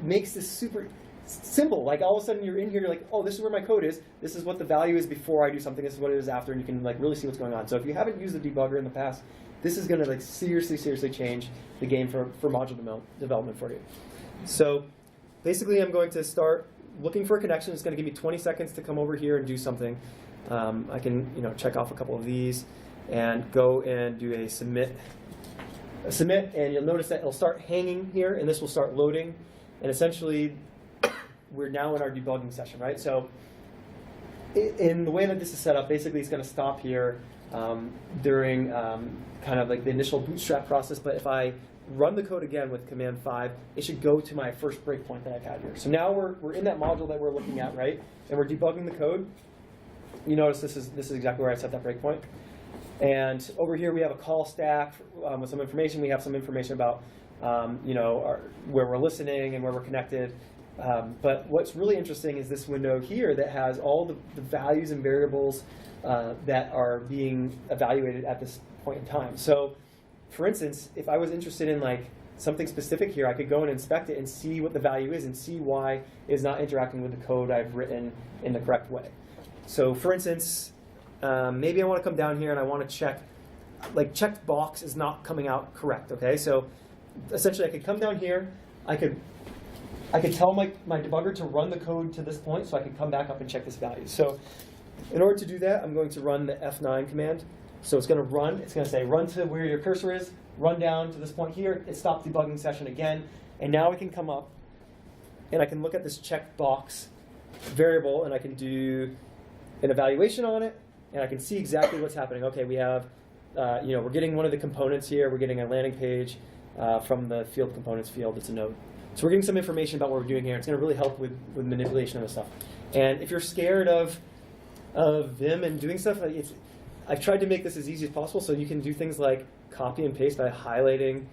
makes this super simple. Like all of a sudden you're in here, you're like, oh, this is where my code is. This is what the value is before I do something. This is what it is after, and you can like really see what's going on. So if you haven't used the debugger in the past, this is going to like seriously change the game for module development for you. So basically, I'm going to start looking for a connection. It's going to give me 20 seconds to come over here and do something. I can check off a couple of these and go and do a submit, and you'll notice that it'll start hanging here, and this will start loading, and essentially we're now in our debugging session, right? So in the way that this is set up, basically it's going to stop here during kind of like the initial bootstrap process, but if I run the code again with command 5, it should go to my first breakpoint that I've had here. So now we're in that module that we're looking at, right? And we're debugging the code. You notice this is exactly where I set that breakpoint. And over here we have a call stack with some information. We have some information about where we're listening and where we're connected. But what's really interesting is this window here that has all the values and variables that are being evaluated at this point in time. So, for instance, if I was interested in like something specific here, I could go and inspect it and see what the value is and see why it's not interacting with the code I've written in the correct way. So, for instance, maybe I want to come down here and I want to check, like checked box is not coming out correct. Okay, so essentially I could come down here, I could tell my debugger to run the code to this point, so I could come back up and check this value. So in order to do that, I'm going to run the F9 command. So it's going to run. It's going to say run to where your cursor is, run down to this point here. It stopped debugging session again, and now I can come up and I can look at this checkbox variable, and I can do an evaluation on it, and I can see exactly what's happening. Okay, we have, we're getting one of the components here. We're getting a landing page from the field components field. It's a node. So we're getting some information about what we're doing here. It's going to really help with manipulation of the stuff. And if you're scared of Vim and doing stuff, I've tried to make this as easy as possible, so you can do things like copy and paste by highlighting,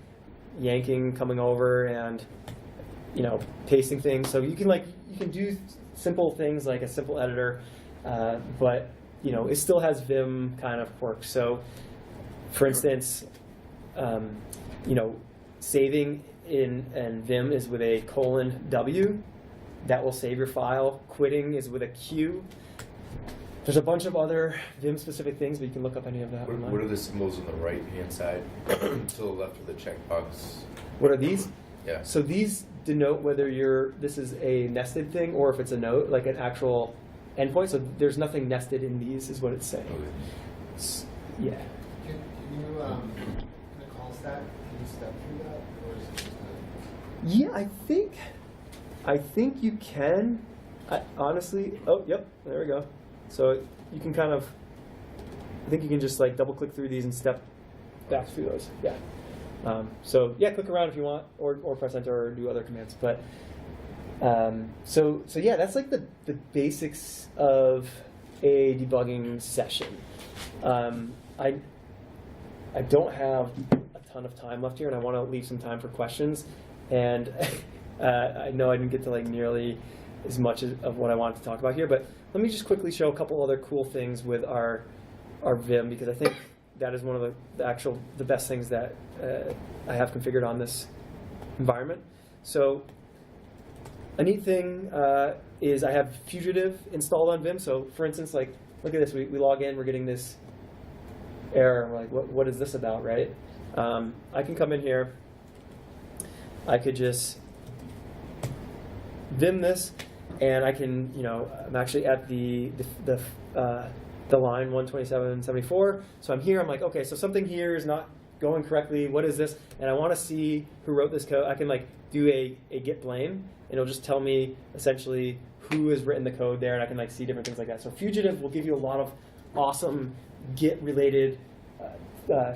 yanking, coming over, and pasting things. So you can do simple things like a simple editor, but it still has Vim kind of quirks. So, for instance, saving in Vim is with a :W. That will save your file. Quitting is with a Q. There's a bunch of other Vim-specific things, but you can look up any of that online. What are the symbols on the right-hand side to the left of the checkbox? What are these? Yeah. So these denote whether this is a nested thing or if it's a node, like an actual endpoint. So there's nothing nested in these, is what it's saying. Okay. Yeah. Can you, in the call stack, can you step through that? Or is it just Yeah, I think you can. Honestly, oh, yep, there we go. So you can I think you can just like double click through these and step back through those. Yeah. So yeah, click around if you want, or press enter or do other commands. But so yeah, that's like the basics of a debugging session. I don't have a ton of time left here, and I want to leave some time for questions. And I know I didn't get to like nearly as much of what I wanted to talk about here, but let me just quickly show a couple other cool things with our Vim, because I think that is one of the best things that I have configured on this environment. So a neat thing is I have Fugitive installed on Vim. So for instance, like look at this, we log in, we're getting this error, and we're like, what is this about, right? I can come in here, I could just Vim this, and I can, I'm actually at the line 127.74. So I'm here. I'm like, okay, so something here is not going correctly. What is this? And I want to see who wrote this code. I can like do a git blame, and it'll just tell me essentially who has written the code there, and I can like see different things like that. So Fugitive will give you a lot of awesome Git related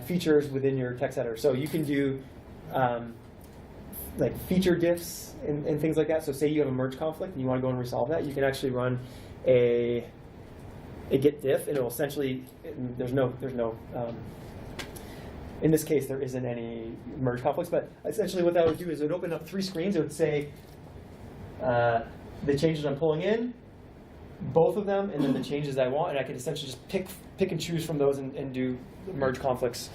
features within your text editor. So you can do like feature diffs and things like that. So say you have a merge conflict and you want to go and resolve that, you can actually run a git diff, and it will essentially, there's no in this case there isn't any merge conflicts, but essentially what that would do is it would open up 3 screens. It would say the changes I'm pulling in, both of them, and then the changes I want, and I can essentially just pick and choose from those and do merge conflicts,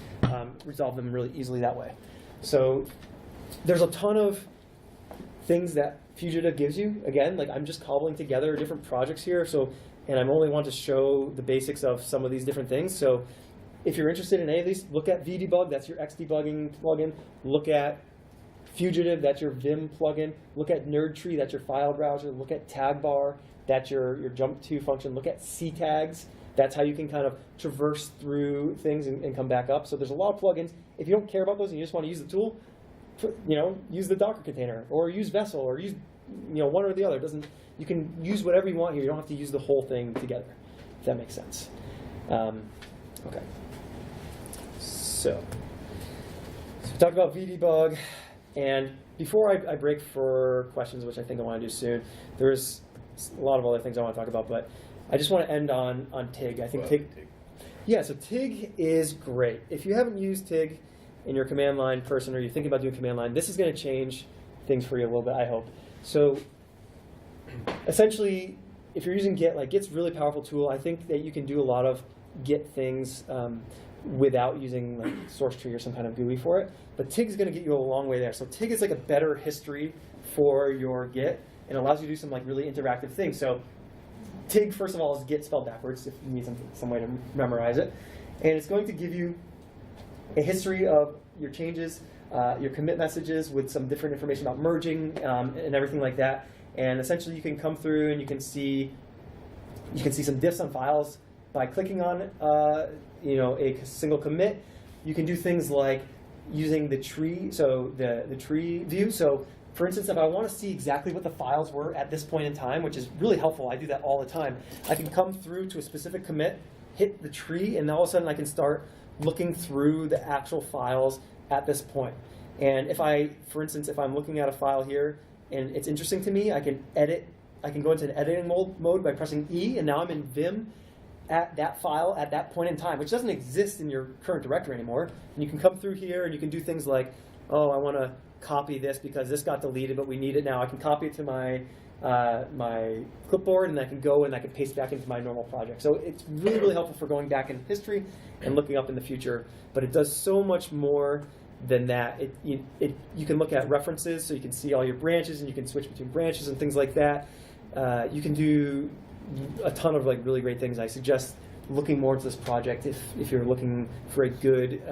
resolve them really easily that way. So there's a ton of things that Fugitive gives you. Again, like I'm just cobbling together different projects here, and I'm only want to show the basics of some of these different things. So if you're interested in any of these, look at VDebug, that's your XDebugging plugin. Look at Fugitive, that's your Vim plugin. Look at NerdTree, that's your file browser. Look at TagBar, that's your jump to function. Look at CTags, that's how you can kind of traverse through things and come back up. So there's a lot of plugins. If you don't care about those and you just want to use the tool, use the Docker container or use Vesl or use one or the other. You can use whatever you want here. You don't have to use the whole thing together, if that makes sense. Okay. So we talked about VDebug, and before I break for questions, which I think I want to do soon, there's a lot of other things I want to talk about, but I just want to end on TIG. I think TIG. Yeah, so TIG is great. If you haven't used TIG and you're a command line person or you're thinking about doing command line, this is going to change things for you a little bit, I hope. So essentially, if you're using Git, Git's a really powerful tool. I think that you can do a lot of Git things without using source tree or some kind of GUI for it. But TIG is going to get you a long way there. So TIG is a better history for your Git and allows you to do some really interactive things. So TIG, first of all, is Git spelled backwards if you need some way to memorize it. And it's going to give you a history of your changes, your commit messages with some different information about merging and everything like that. And essentially, you can come through and you can see some diffs on files by clicking on a single commit. You can do things like using the tree, so the tree view. So for instance, if I want to see exactly what the files were at this point in time, which is really helpful, I do that all the time, I can come through to a specific commit, hit the tree, and all of a sudden I can start looking through the actual files at this point. And for instance, if I'm looking at a file here and it's interesting to me, I can go into an editing mode by pressing E, and now I'm in Vim at that file at that point in time, which doesn't exist in your current directory anymore. And you can come through here and you can do things like, oh, I want to copy this because this got deleted, but we need it now. I can copy it to my clipboard, and I can go and I can paste it back into my normal project. So it's really, really helpful for going back in history and looking up in the future. But it does so much more than that. You can look at references, so you can see all your branches, and you can switch between branches and things like that. You can do a ton of really great things. I suggest looking more into this project if you're looking for a good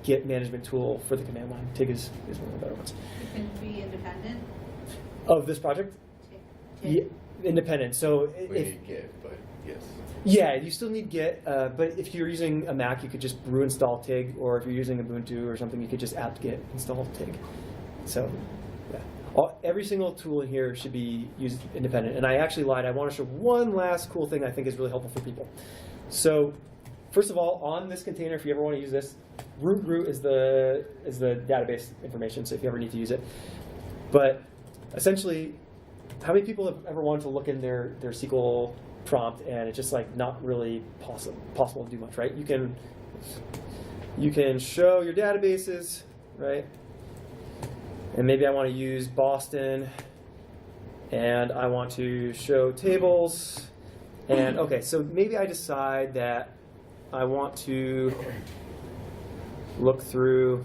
Git management tool for the command line. TIG is one of the better ones. It can be independent. Of this project? Yeah, independent. So We need Git, but yes. Yeah, you still need Git, but if you're using a Mac, you could just brew install TIG, or if you're using Ubuntu or something, you could just apt-get install TIG. So, yeah. Every single tool in here should be used independent. And I actually lied. I want to show one last cool thing I think is really helpful for people. So, first of all, on this container, if you ever want to use this, root is the database information, so if you ever need to use it. But essentially, how many people have ever wanted to look in their SQL prompt and it's just not really possible to do much, right? You can show your databases, right? And maybe I want to use Boston, and I want to show tables. And okay, so maybe I decide that I want to look through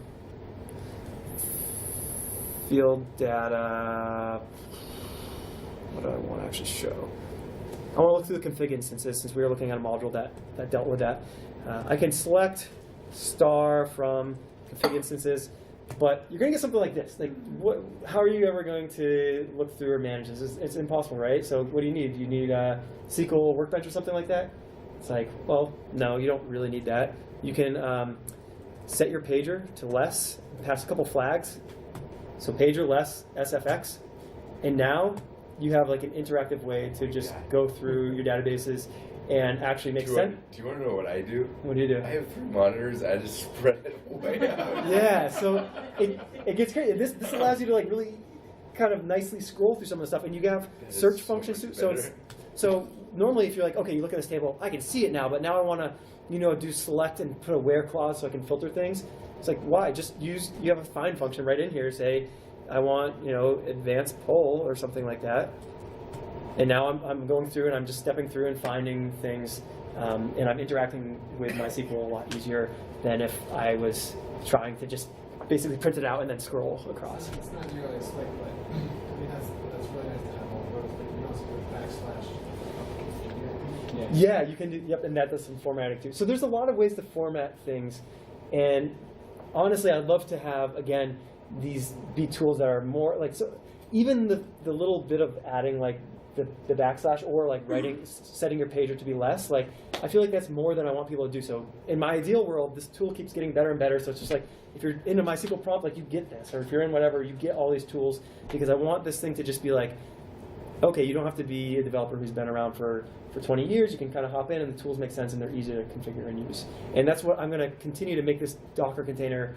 field data. What do I want to actually show? I want to look through the config instances, since we were looking at a module that dealt with that. I can select star from config instances, but you're going to get something like this. How are you ever going to look through or manage this? It's impossible, right? So what do you need? Do you need SQL Workbench or something like that? It's well, no, you don't really need that. You can set your pager to less, pass a couple flags. So pager less SFX, and now you have an interactive way to just go through your databases and actually make sense. Do you want to know what I do? What do you do? I have 3 monitors. I just spread it way out. Yeah, so it gets great. This allows you to really kind of nicely scroll through some of the stuff, and you have search functions too. So normally, if you're okay, you look at this table, I can see it now, but now I want to do select and put a where clause so I can filter things. It's why? You have a find function right in here. Say, I want advanced poll or something like that, and now I'm going through and I'm just stepping through and finding things, and I'm interacting with MySQL a lot easier than if I was trying to just basically print it out and then scroll across. It's not nearly as slick, but it has /. Yeah, you can do, yep, and that does some formatting too. So there's a lot of ways to format things, and honestly, I'd love to have, again, these be tools that are more, like, so even the little bit of adding, like, the backslash or, like, writing, setting your pager to be less, like, I feel like that's more than I want people to do. So in my ideal world, this tool keeps getting better and better, so it's just like, if you're into MySQL prompt, like, you get this, or if you're in whatever, you get all these tools, because I want this thing to just be like, okay, you don't have to be a developer who's been around for 20 years. You can kind of hop in, and the tools make sense, and they're easy to configure and use. And that's what I'm going to continue to make this Docker container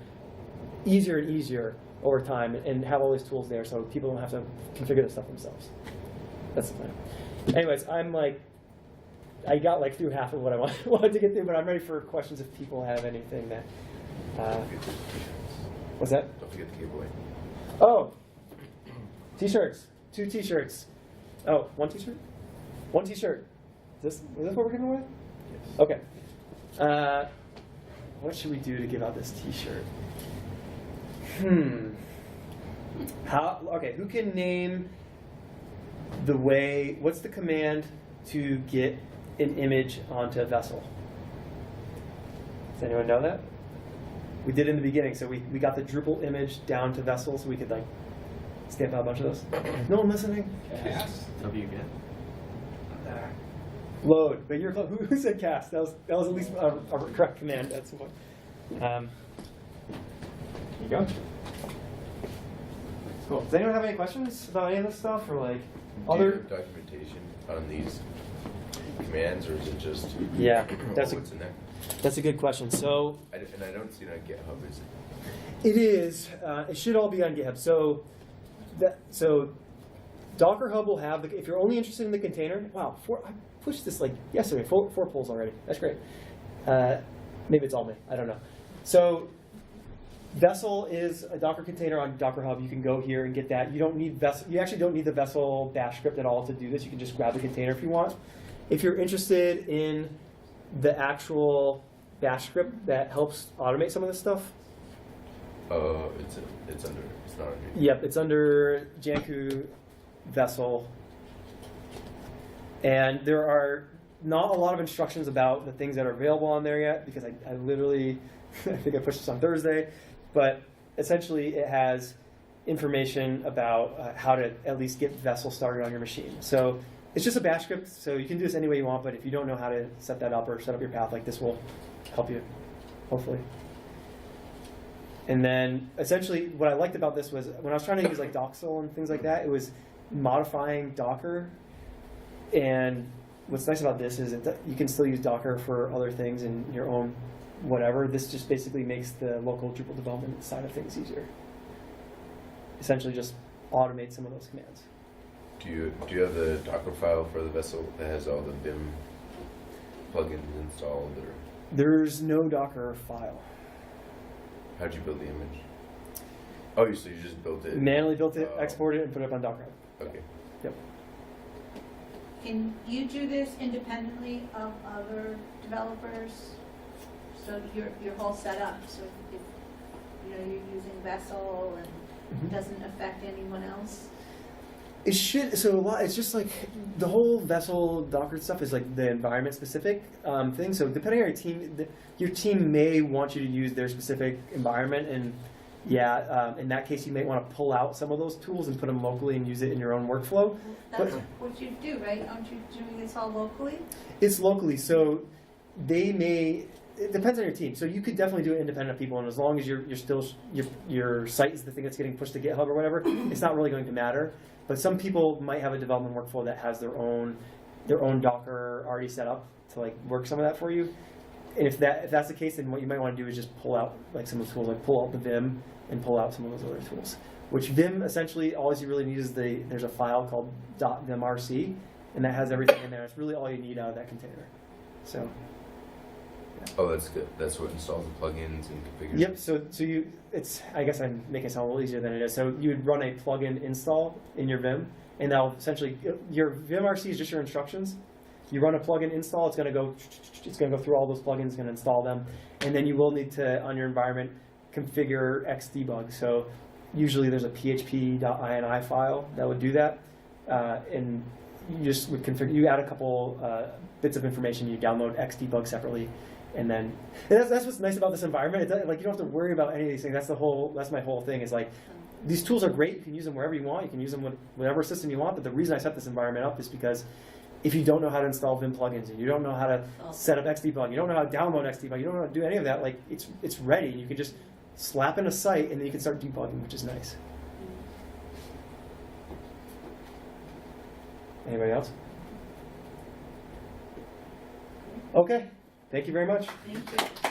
easier and easier over time, and have all these tools there so people don't have to configure this stuff themselves. That's the plan. Anyways, I got like through half of what I wanted to get through, but I'm ready for questions if people have anything that. What's that? Don't forget the giveaway. Oh, t-shirts. 2 t-shirts. Oh, 1 t-shirt? 1 t-shirt. Is this what we're giving away? Yes. Okay. What should we do to give out this t-shirt? Okay, who can name the way, what's the command to get an image onto Vesl? Does anyone know that? We did in the beginning, so we got the Drupal image down to Vesl so we could like stamp out a bunch of those. No one listening? Cast. WGet. Load, but you're who said cast? That was at least a correct command at some point. Here you go. Cool. Does anyone have any questions about any of this stuff, or like Do you other? have documentation on these commands, or is it just Yeah, what's in there? that's a good question. So And I don't see it on GitHub, is it? it is. It should all be on GitHub. So Docker Hub will have if you're only interested in the container. Wow, I pushed this like yesterday. 4 polls already. That's great. Maybe it's all me. I don't know. So Vesl is a Docker container on Docker Hub. You can go here and get that. You don't need Vesl. You actually don't need the Vesl bash script at all to do this. You can just grab the container if you want. If you're interested in the actual bash script that helps automate some of this stuff, It's not under. yep, it's under Janku Vesl. And there are not a lot of instructions about the things that are available on there yet, because I literally, I think I pushed this on Thursday, but essentially it has information about how to at least get Vesl started on your machine. So it's just a bash script, so you can do this any way you want, but if you don't know how to set that up or set up your path, like this will help you, hopefully. And then essentially what I liked about this was when I was trying to use like Doxel and things like that, it was modifying Docker. And what's nice about this is that you can still use Docker for other things in your own whatever. This just basically makes the local Drupal development side of things easier. Essentially just automate some of those commands. Do you have the Docker file for the Vesl that has all the Vim plugins installed, or There's no Docker file. how'd you build the image? Oh, so you just built it? Manually built it, Oh. exported it, and put it up on Docker. Okay. Yep. Can you do this independently of other developers? So your whole setup, so if you're using Vesl and it doesn't affect anyone else? It should, so a lot, it's just like the whole Vesl Docker stuff is like the environment specific thing. So depending on your team, your team may want you to use their specific environment, and yeah, in that case you may want to pull out some of those tools and put them locally and use it in your own workflow. That's what you do, right? Aren't you doing this all locally? It's locally, so they may, it depends on your team. So you could definitely do it independent of people, and as long as you're still, your site is the thing that's getting pushed to GitHub or whatever, it's not really going to matter. But some people might have a development workflow that has their own Docker already set up to like work some of that for you. And if that's the case, then what you might want to do is just pull out like some of the tools, like pull out the Vim and pull out some of those other tools. Which Vim essentially, all you really need is there's a file called .vimrc, and that has everything in there. It's really all you need out of that container. So. Oh, that's good. That's what installs the plugins and configures. Yep. So it's I guess I'm making it sound a little easier than it is. So you would run a plugin install in your Vim, and that'll essentially your vimrc is just your instructions. You run a plugin install. It's going to go through all those plugins. It's going to install them, and then you will need to on your environment configure XDebug. So usually there's a php.ini file that would do that, and you just would configure. You add a couple bits of information. You download XDebug separately, and then that's what's nice about this environment. It's like you don't have to worry about any of these things. That's my whole thing. Is like these tools are great. You can use them wherever you want. You can use them with whatever system you want. But the reason I set this environment up is because if you don't know how to install Vim plugins, and you don't know how to set up XDebug, you don't know how to download XDebug, you don't know how to do any of that, like it's ready. You can just slap in a site, and then you can start debugging, which is nice. Anybody else? Okay. Thank you very much. Thank you.